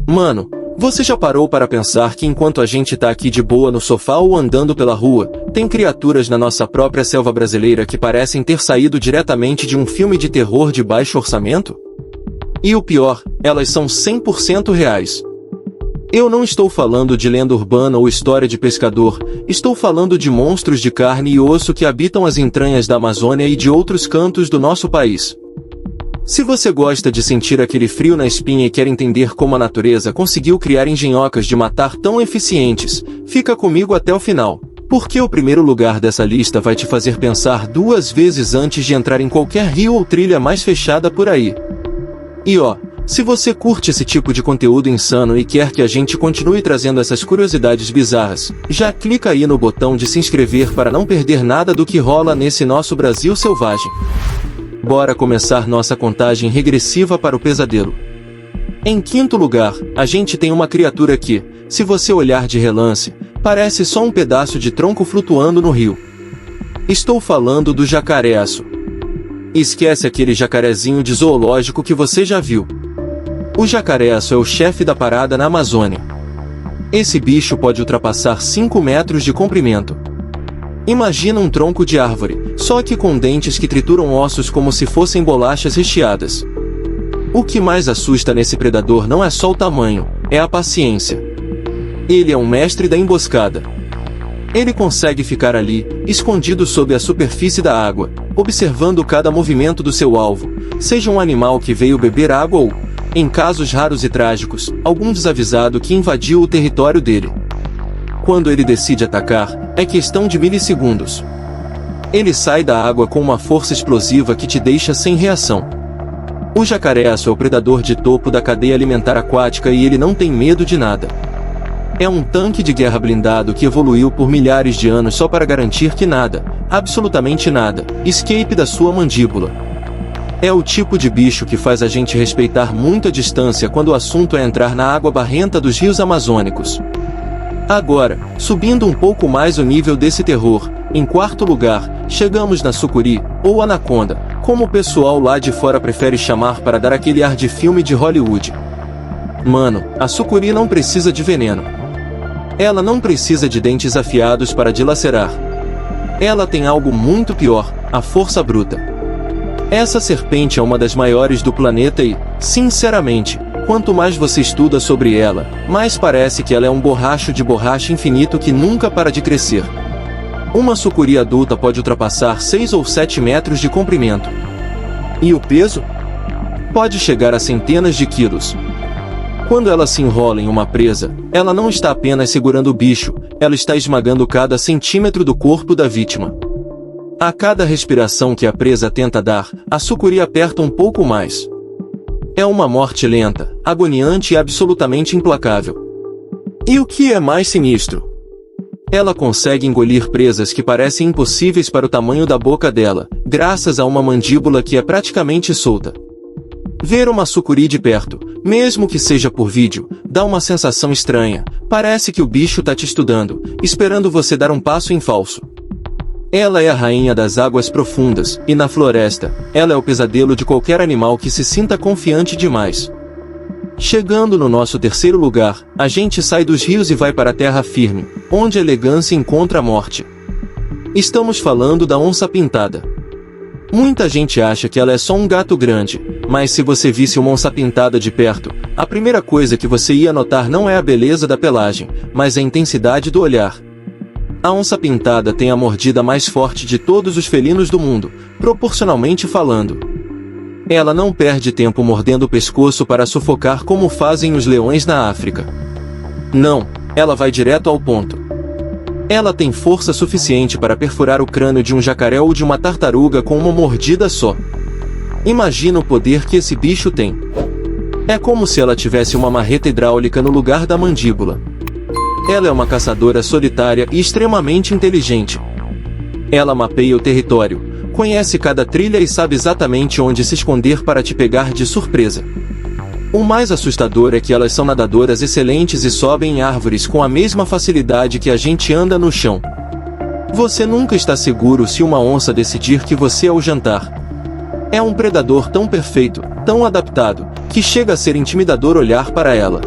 Mano, você já parou para pensar que enquanto a gente tá aqui de boa no sofá ou andando pela rua, tem criaturas na nossa própria selva brasileira que parecem ter saído diretamente de um filme de terror de baixo orçamento? E o pior, elas são 100% reais. Eu não estou falando de lenda urbana ou história de pescador, estou falando de monstros de carne e osso que habitam as entranhas da Amazônia e de outros cantos do nosso país. Se você gosta de sentir aquele frio na espinha e quer entender como a natureza conseguiu criar engenhocas de matar tão eficientes, fica comigo até o final, porque o primeiro lugar dessa lista vai te fazer pensar 2 vezes antes de entrar em qualquer rio ou trilha mais fechada por aí. E ó, se você curte esse tipo de conteúdo insano e quer que a gente continue trazendo essas curiosidades bizarras, já clica aí no botão de se inscrever para não perder nada do que rola nesse nosso Brasil selvagem. Bora começar nossa contagem regressiva para o pesadelo. Em quinto lugar, a gente tem uma criatura que, se você olhar de relance, parece só um pedaço de tronco flutuando no rio. Estou falando do jacaré-aço. Esquece aquele jacarezinho de zoológico que você já viu. O jacaré-aço é o chefe da parada na Amazônia. Esse bicho pode ultrapassar 5 metros de comprimento. Imagina um tronco de árvore, só que com dentes que trituram ossos como se fossem bolachas recheadas. O que mais assusta nesse predador não é só o tamanho, é a paciência. Ele é um mestre da emboscada. Ele consegue ficar ali, escondido sob a superfície da água, observando cada movimento do seu alvo, seja um animal que veio beber água ou, em casos raros e trágicos, algum desavisado que invadiu o território dele. Quando ele decide atacar, é questão de milissegundos. Ele sai da água com uma força explosiva que te deixa sem reação. O jacaré-aço é o predador de topo da cadeia alimentar aquática e ele não tem medo de nada. É um tanque de guerra blindado que evoluiu por milhares de anos só para garantir que nada, absolutamente nada, escape da sua mandíbula. É o tipo de bicho que faz a gente respeitar muito a distância quando o assunto é entrar na água barrenta dos rios amazônicos. Agora, subindo um pouco mais o nível desse terror, em quarto lugar, chegamos na sucuri, ou anaconda, como o pessoal lá de fora prefere chamar para dar aquele ar de filme de Hollywood. Mano, a sucuri não precisa de veneno. Ela não precisa de dentes afiados para dilacerar. Ela tem algo muito pior, a força bruta. Essa serpente é uma das maiores do planeta e, sinceramente, quanto mais você estuda sobre ela, mais parece que ela é um borracho de borracha infinito que nunca para de crescer. Uma sucuri adulta pode ultrapassar 6 ou 7 metros de comprimento. E o peso? Pode chegar a centenas de quilos. Quando ela se enrola em uma presa, ela não está apenas segurando o bicho, ela está esmagando cada centímetro do corpo da vítima. A cada respiração que a presa tenta dar, a sucuri aperta um pouco mais. É uma morte lenta, agoniante e absolutamente implacável. E o que é mais sinistro? Ela consegue engolir presas que parecem impossíveis para o tamanho da boca dela, graças a uma mandíbula que é praticamente solta. Ver uma sucuri de perto, mesmo que seja por vídeo, dá uma sensação estranha, parece que o bicho tá te estudando, esperando você dar um passo em falso. Ela é a rainha das águas profundas, e na floresta, ela é o pesadelo de qualquer animal que se sinta confiante demais. Chegando no nosso terceiro lugar, a gente sai dos rios e vai para a terra firme, onde a elegância encontra a morte. Estamos falando da onça-pintada. Muita gente acha que ela é só um gato grande, mas se você visse uma onça-pintada de perto, a primeira coisa que você ia notar não é a beleza da pelagem, mas a intensidade do olhar. A onça-pintada tem a mordida mais forte de todos os felinos do mundo, proporcionalmente falando. Ela não perde tempo mordendo o pescoço para sufocar como fazem os leões na África. Não, ela vai direto ao ponto. Ela tem força suficiente para perfurar o crânio de um jacaré ou de uma tartaruga com uma mordida só. Imagina o poder que esse bicho tem. É como se ela tivesse uma marreta hidráulica no lugar da mandíbula. Ela é uma caçadora solitária e extremamente inteligente. Ela mapeia o território, conhece cada trilha e sabe exatamente onde se esconder para te pegar de surpresa. O mais assustador é que elas são nadadoras excelentes e sobem em árvores com a mesma facilidade que a gente anda no chão. Você nunca está seguro se uma onça decidir que você é o jantar. É um predador tão perfeito, tão adaptado, que chega a ser intimidador olhar para ela.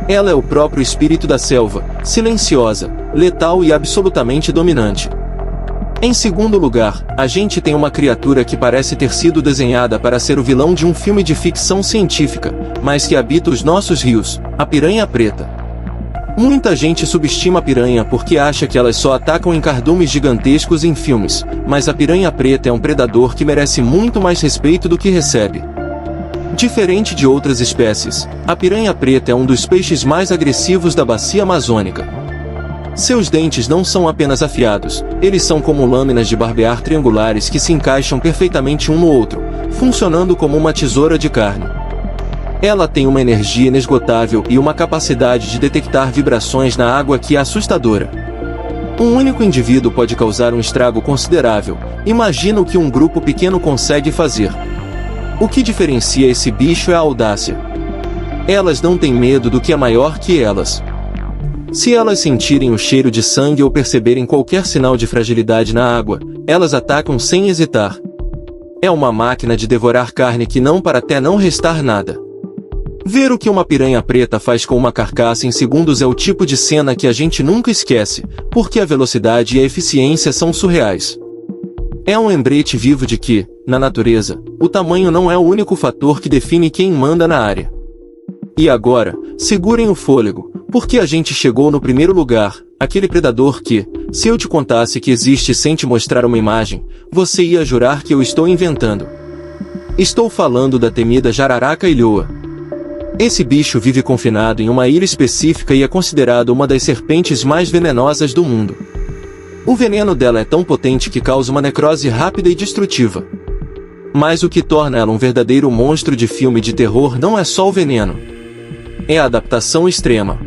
Ela é o próprio espírito da selva, silenciosa, letal e absolutamente dominante. Em segundo lugar, a gente tem uma criatura que parece ter sido desenhada para ser o vilão de um filme de ficção científica, mas que habita os nossos rios, a piranha preta. Muita gente subestima a piranha porque acha que elas só atacam em cardumes gigantescos em filmes, mas a piranha preta é um predador que merece muito mais respeito do que recebe. Diferente de outras espécies, a piranha preta é um dos peixes mais agressivos da bacia amazônica. Seus dentes não são apenas afiados, eles são como lâminas de barbear triangulares que se encaixam perfeitamente um no outro, funcionando como uma tesoura de carne. Ela tem uma energia inesgotável e uma capacidade de detectar vibrações na água que é assustadora. Um único indivíduo pode causar um estrago considerável, imagina o que um grupo pequeno consegue fazer. O que diferencia esse bicho é a audácia. Elas não têm medo do que é maior que elas. Se elas sentirem o cheiro de sangue ou perceberem qualquer sinal de fragilidade na água, elas atacam sem hesitar. É uma máquina de devorar carne que não para até não restar nada. Ver o que uma piranha preta faz com uma carcaça em segundos é o tipo de cena que a gente nunca esquece, porque a velocidade e a eficiência são surreais. É um lembrete vivo de que, na natureza, o tamanho não é o único fator que define quem manda na área. E agora, segurem o fôlego, porque a gente chegou no primeiro lugar, aquele predador que, se eu te contasse que existe sem te mostrar uma imagem, você ia jurar que eu estou inventando. Estou falando da temida jararaca-ilhoa. Esse bicho vive confinado em uma ilha específica e é considerado uma das serpentes mais venenosas do mundo. O veneno dela é tão potente que causa uma necrose rápida e destrutiva. Mas o que torna ela um verdadeiro monstro de filme de terror não é só o veneno. É a adaptação extrema.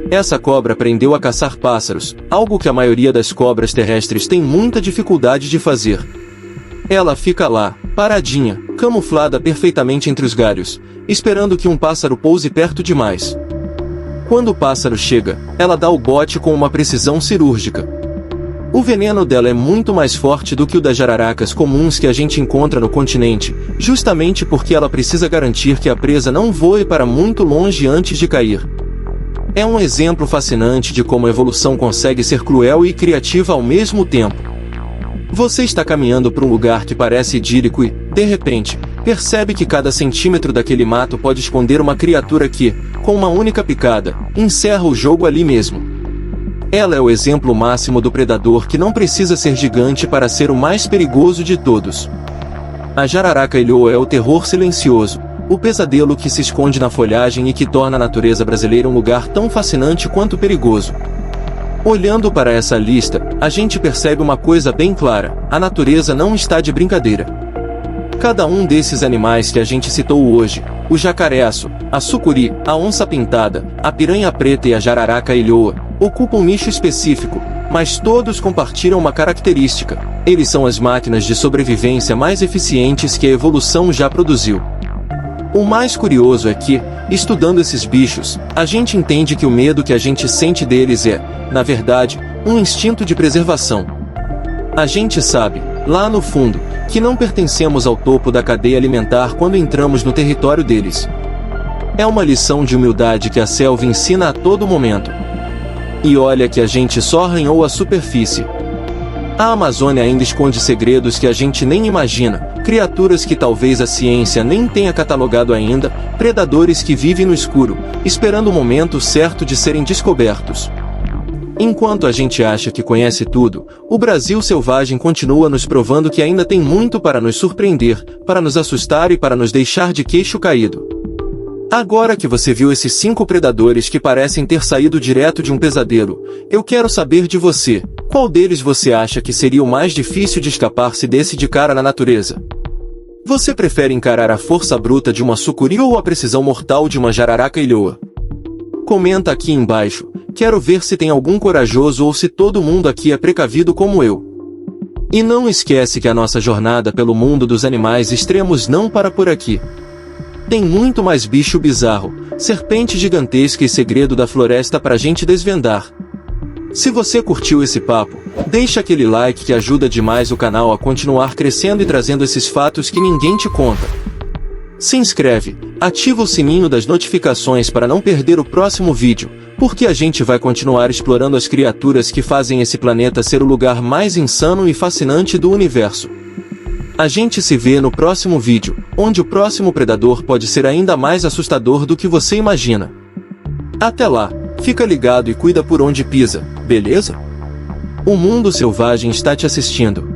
Essa cobra aprendeu a caçar pássaros, algo que a maioria das cobras terrestres tem muita dificuldade de fazer. Ela fica lá, paradinha, camuflada perfeitamente entre os galhos, esperando que um pássaro pouse perto demais. Quando o pássaro chega, ela dá o bote com uma precisão cirúrgica. O veneno dela é muito mais forte do que o das jararacas comuns que a gente encontra no continente, justamente porque ela precisa garantir que a presa não voe para muito longe antes de cair. É um exemplo fascinante de como a evolução consegue ser cruel e criativa ao mesmo tempo. Você está caminhando por um lugar que parece idílico e, de repente, percebe que cada centímetro daquele mato pode esconder uma criatura que, com uma única picada, encerra o jogo ali mesmo. Ela é o exemplo máximo do predador que não precisa ser gigante para ser o mais perigoso de todos. A jararaca-ilhoa é o terror silencioso, o pesadelo que se esconde na folhagem e que torna a natureza brasileira um lugar tão fascinante quanto perigoso. Olhando para essa lista, a gente percebe uma coisa bem clara: a natureza não está de brincadeira. Cada um desses animais que a gente citou hoje, o jacareço, a sucuri, a onça-pintada, a piranha preta e a jararaca-ilhoa, ocupam um nicho específico, mas todos compartilham uma característica: eles são as máquinas de sobrevivência mais eficientes que a evolução já produziu. O mais curioso é que, estudando esses bichos, a gente entende que o medo que a gente sente deles é, na verdade, um instinto de preservação. A gente sabe, lá no fundo, que não pertencemos ao topo da cadeia alimentar quando entramos no território deles. É uma lição de humildade que a selva ensina a todo momento. E olha que a gente só arranhou a superfície. A Amazônia ainda esconde segredos que a gente nem imagina, criaturas que talvez a ciência nem tenha catalogado ainda, predadores que vivem no escuro, esperando o momento certo de serem descobertos. Enquanto a gente acha que conhece tudo, o Brasil selvagem continua nos provando que ainda tem muito para nos surpreender, para nos assustar e para nos deixar de queixo caído. Agora que você viu esses 5 predadores que parecem ter saído direto de um pesadelo, eu quero saber de você, qual deles você acha que seria o mais difícil de escapar se desse de cara na natureza? Você prefere encarar a força bruta de uma sucuri ou a precisão mortal de uma jararaca-ilhoa? Comenta aqui embaixo, quero ver se tem algum corajoso ou se todo mundo aqui é precavido como eu. E não esquece que a nossa jornada pelo mundo dos animais extremos não para por aqui. Tem muito mais bicho bizarro, serpente gigantesca e segredo da floresta pra gente desvendar. Se você curtiu esse papo, deixa aquele like que ajuda demais o canal a continuar crescendo e trazendo esses fatos que ninguém te conta. Se inscreve, ativa o sininho das notificações para não perder o próximo vídeo, porque a gente vai continuar explorando as criaturas que fazem esse planeta ser o lugar mais insano e fascinante do universo. A gente se vê no próximo vídeo, onde o próximo predador pode ser ainda mais assustador do que você imagina. Até lá, fica ligado e cuida por onde pisa, beleza? O mundo selvagem está te assistindo.